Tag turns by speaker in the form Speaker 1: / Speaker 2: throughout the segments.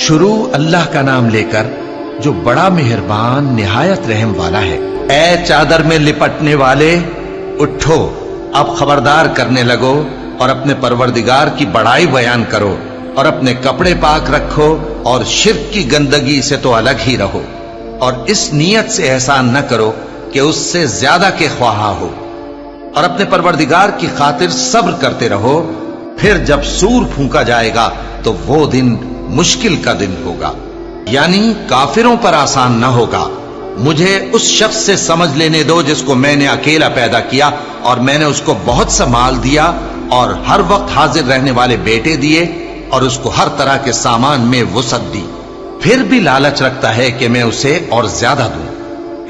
Speaker 1: شروع اللہ کا نام لے کر جو بڑا مہربان نہایت رحم والا ہے۔ اے چادر میں لپٹنے والے، اٹھو، اب خبردار کرنے لگو اور اپنے پروردگار کی بڑائی بیان کرو، اور اپنے کپڑے پاک رکھو اور شرک کی گندگی سے تو الگ ہی رہو، اور اس نیت سے احسان نہ کرو کہ اس سے زیادہ کے خواہاں ہو، اور اپنے پروردگار کی خاطر صبر کرتے رہو۔ پھر جب سور پھونکا جائے گا تو وہ دن مشکل کا دن ہوگا، یعنی کافروں پر آسان نہ ہوگا۔ مجھے اس شخص سے سمجھ لینے دو جس کو میں نے اکیلا پیدا کیا، اور میں نے اس کو بہت سا مال دیا اور ہر وقت حاضر رہنے والے بیٹے دیے، اور اس کو ہر طرح کے سامان میں وسعت دی، پھر بھی لالچ رکھتا ہے کہ میں اسے اور زیادہ دوں۔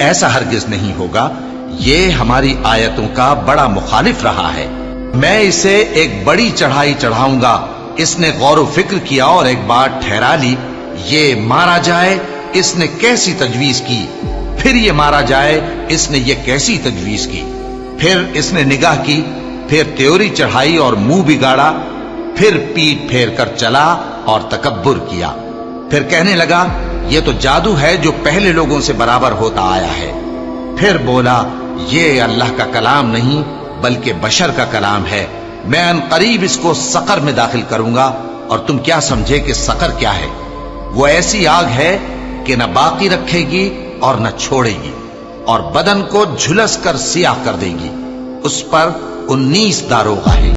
Speaker 1: ایسا ہرگز نہیں ہوگا، یہ ہماری آیتوں کا بڑا مخالف رہا ہے۔ میں اسے ایک بڑی چڑھائی چڑھاؤں گا۔ اس نے غور و فکر کیا اور ایک بات ٹھہرا لی، یہ مارا جائے، اس نے کیسی تجویز کی، پھر یہ مارا جائے، اس نے یہ کیسی تجویز کی، پھر اس نے نگاہ کی، پھر تیوری چڑھائی اور منہ بگاڑا، پھر پیٹ پھیر کر چلا اور تکبر کیا، پھر کہنے لگا یہ تو جادو ہے جو پہلے لوگوں سے برابر ہوتا آیا ہے، پھر بولا یہ اللہ کا کلام نہیں بلکہ بشر کا کلام ہے، میں ان قریب اس کو سقر میں داخل کروں گا، اور تم کیا سمجھے کہ سقر کیا ہے؟ وہ ایسی آگ ہے کہ نہ باقی رکھے گی اور نہ چھوڑے گی، اور بدن کو جھلس کر سیاہ کر دے گی، اس پر 19 داروغہ ہیں۔